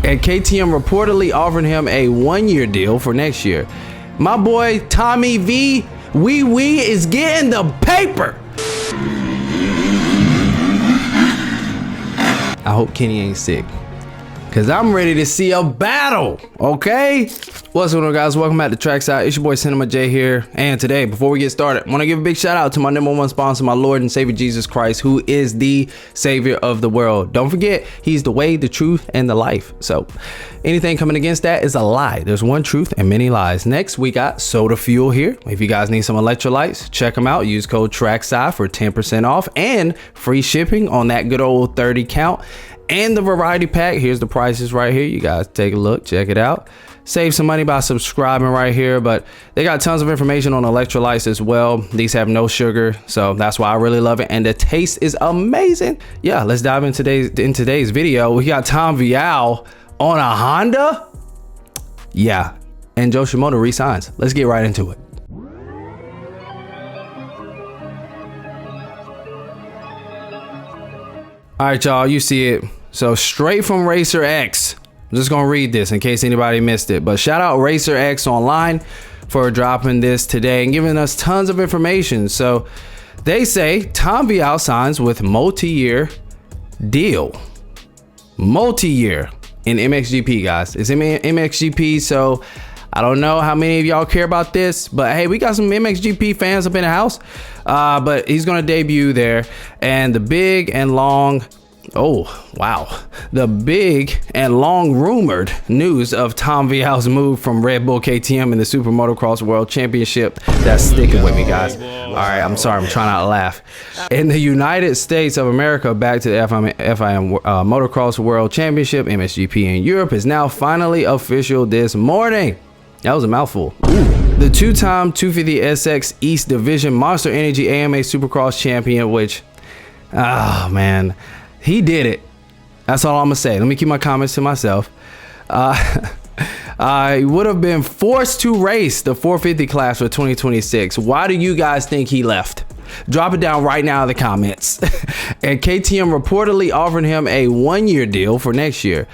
And KTM reportedly offered him a 1-year deal for next year. My boy Tommy V, Wee is getting the paper. I hope Kenny ain't sick, cause I'm ready to see a battle, okay? What's going on, guys? Welcome back to Trackside. It's your boy Cinema J here. And today, before we get started, I want to give a big shout out to my #1 sponsor, my Lord and Savior Jesus Christ, who is the Savior of the world. Don't forget, he's the way, the truth, and the life. So anything coming against that is a lie. There's one truth and many lies. Next, we got Soda Fuel here. If you guys need some electrolytes, check them out. Use code Trackside for 10% off and free shipping on that good old 30 count. And the variety pack, here's the prices right here. You guys take a look, check it out. Save some money by subscribing right here, but they got tons of information on electrolytes as well. These have no sugar, so that's why I really love it, and the taste is amazing. Yeah, let's dive in today's video. We got Tom Vialle on a Honda. Yeah, and Joe Shimoda resigns. Let's get right into it. All right, y'all, you see it. So straight from Racer X. I'm just gonna read this in case anybody missed it, but shout out Racer X Online for dropping this today and giving us tons of information. So they say Tom Vialle signs with multi-year deal. Multi-year in MXGP, guys. It's MXGP, so I don't know how many of y'all care about this, but hey, we got some MXGP fans up in the house. But he's gonna debut there, and the big and long, the big and long rumored news of Tom Vialle's move from Red Bull KTM in the Super Motocross World Championship. That's sticking with me, guys. All right, I'm sorry, I'm trying not to laugh. In the United States of America, back to the FIM Motocross World Championship, MXGP in Europe, is now finally official this morning. That was a mouthful. Ooh. The two-time 250SX East Division Monster Energy AMA Supercross champion, which, oh man, he did it. That's all I'm gonna say. Let me keep my comments to myself. I would have been forced to race the 450 class for 2026. Why do you guys think he left? Drop it down right now in the comments. And KTM reportedly offered him a 1-year deal for next year.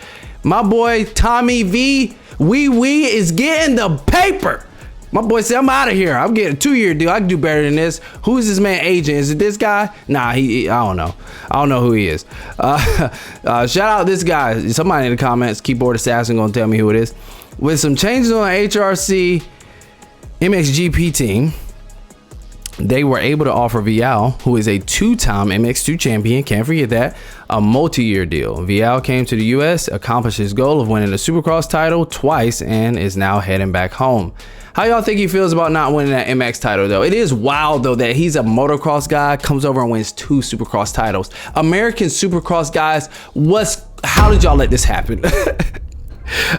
My boy Tommy V, Wee is getting the paper. My boy said, I'm out of here. I'm getting a 2-year deal. I can do better than this. Who is this man agent? Is it this guy? Nah, I don't know. I don't know who he is. Shout out this guy. Somebody in the comments, keyboard assassin, gonna tell me who it is. With some changes on the HRC MXGP team, they were able to offer Vialle, who is a 2-time MX2 champion, can't forget that, a multi-year deal. Vialle came to the US, accomplished his goal of winning the Supercross title twice, and is now heading back home. How y'all think he feels about not winning that MX title, though? It is wild, though, that he's a motocross guy, comes over and wins 2 Supercross titles. American Supercross guys, how did y'all let this happen?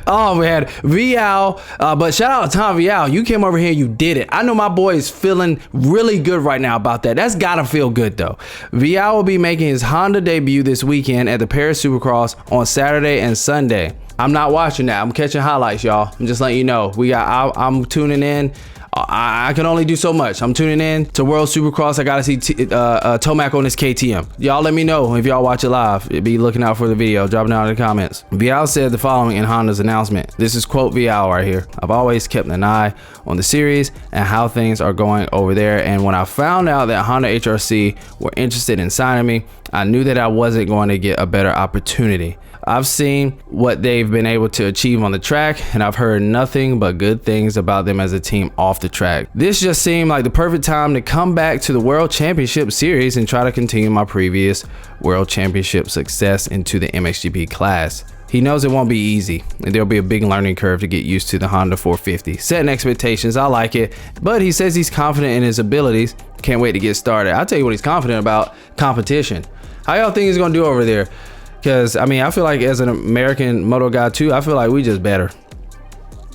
Oh man, Vialle, but shout out to Tom Vialle. You came over here, you did it. I know my boy is feeling really good right now about that. That's gotta feel good though. Vialle will be making his Honda debut this weekend at the Paris Supercross on Saturday and Sunday. I'm not watching that. I'm catching highlights, y'all. I'm just letting you know. I'm tuning in. I can only do so much. I'm tuning in to World Supercross. I gotta see Tomac on this KTM. Y'all let me know if y'all watch it live. Be looking out for the video. Drop it down in the comments. Vialle said the following in Honda's announcement. This is quote Vialle right here. I've always kept an eye on the series and how things are going over there. And when I found out that Honda HRC were interested in signing me, I knew that I wasn't going to get a better opportunity. I've seen what they've been able to achieve on the track, and I've heard nothing but good things about them as a team off the track. This just seemed like the perfect time to come back to the World Championship Series and try to continue my previous World Championship success into the MXGP class. He knows it won't be easy, and there'll be a big learning curve to get used to the Honda 450. Setting expectations, I like it, but he says he's confident in his abilities. Can't wait to get started. I'll tell you what he's confident about: competition. How y'all think he's gonna do over there? Because I mean, I feel like as an American moto guy too, I feel like we just better.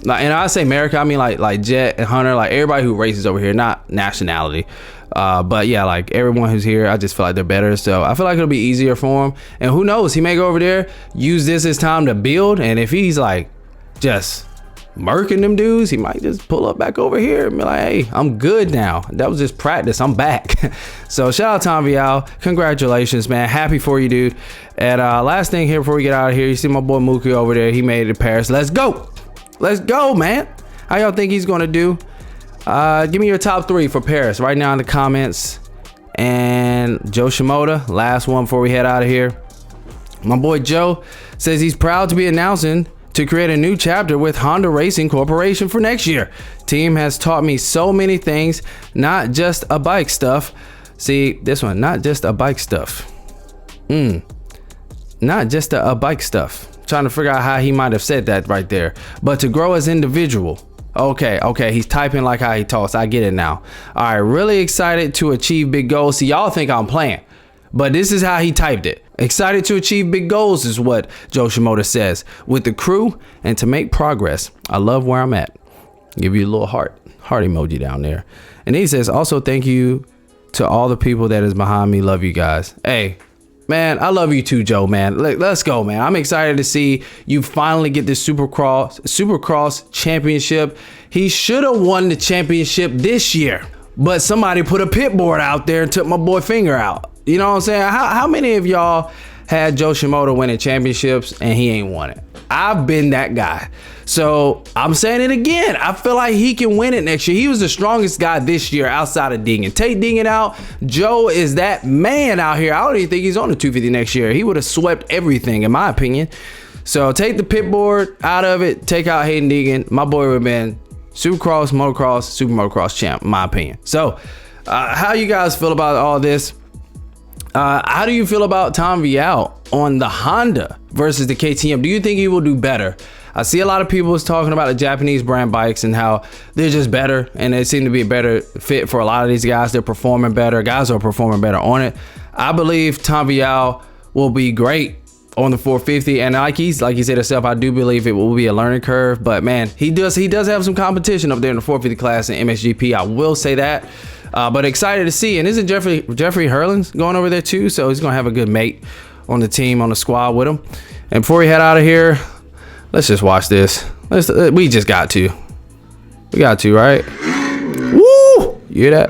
Like, and I say America, I mean like Jet and Hunter, like everybody who races over here, not nationality. But yeah, like everyone who's here, I just feel like they're better. So I feel like it'll be easier for him. And who knows, he may go over there, use this as time to build. And if he's like just murking them dudes, he might just pull up back over here and be like, hey, I'm good now. That was just practice. I'm back. So shout out Tom Vialle. Congratulations, man. Happy for you, dude. And last thing here before we get out of here, you see my boy Mookie over there. He made it to Paris. Let's go. Let's go, man. How y'all think he's gonna do? Give me your top 3 for Paris right now in the comments. And Joe Shimoda, last one before we head out of here. My boy Joe says he's proud to be announcing to create a new chapter with Honda Racing Corporation for next year. Team has taught me so many things, not just a bike stuff. See, this one, not just a bike stuff. Not just a bike stuff. Trying to figure out how he might have said that right there. But to grow as individual. Okay, he's typing like how he talks. I get it now. All right, really excited to achieve big goals. See, y'all think I'm playing, but this is how he typed it. Excited to achieve big goals is what Joe Shimoda says. With the crew and to make progress. I love where I'm at. Give you a little heart emoji down there. And he says, also thank you to all the people that is behind me. Love you guys. Hey, man, I love you too, Joe, man. Let's go, man. I'm excited to see you finally get this Supercross championship. He should have won the championship this year, but somebody put a pit board out there and took my boy finger out. You know what I'm saying? How many of y'all had Joe Shimoda winning championships and he ain't won it? I've been that guy. So I'm saying it again. I feel like he can win it next year. He was the strongest guy this year outside of Dingen. Take Dingen out. Joe is that man out here. I don't even think he's on the 250 next year. He would have swept everything, in my opinion. So take the pit board out of it. Take out Hayden Dingen. My boy would have been Supercross, Motocross, Super Motocross champ, in my opinion. So how you guys feel about all this? How do you feel about Tom Vialle on the Honda versus the KTM? Do you think he will do better? I see a lot of people is talking about the Japanese brand bikes and how they're just better, and they seem to be a better fit for a lot of these guys. They're performing better. Guys are performing better on it. I believe Tom Vialle will be great on the 450, and like he said himself, I do believe it will be a learning curve. But man, he does have some competition up there in the 450 class in MXGP. I will say that. But excited to see. And isn't Jeffrey Hurlin's going over there too? So he's gonna have a good mate on the team, on the squad with him. And before we head out of here, let's just watch this. We just got to. We got to, right? Woo! You hear that?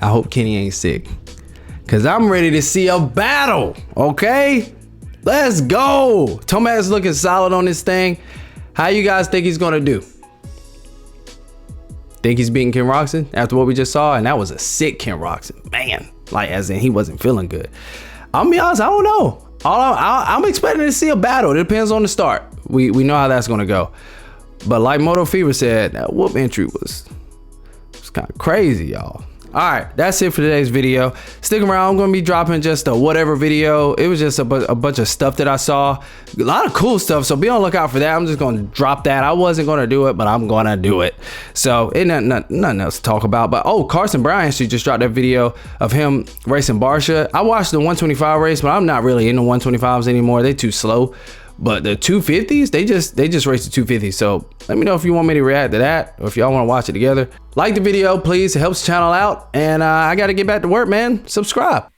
I hope Kenny ain't sick, because I'm ready to see a battle. Okay, let's go. Tomac's looking solid on this thing. How you guys think he's gonna do? Think he's beating Ken Roczen after what we just saw? And that was a sick Ken Roczen, man. Like, as in he wasn't feeling good. I'm gonna be honest, I don't know. I'm expecting to see a battle. It depends on the start. We know how that's gonna go. But like Moto Fever said, that whoop entry was kind of crazy, y'all. All right, that's it for today's video. Stick around. I'm going to be dropping just a whatever video. It was just a bunch of stuff that I saw. A lot of cool stuff, so be on the lookout for that. I'm just going to drop that. I wasn't going to do it, but I'm going to do it. So ain't nothing else to talk about. But oh, Carson Brown actually just dropped that video of him racing Barsha. I watched the 125 race, but I'm not really into 125s anymore. They're too slow. But the 250s, they just raced the 250s. So let me know if you want me to react to that, or if y'all want to watch it together. Like the video, please. It helps the channel out. And I got to get back to work, man. Subscribe.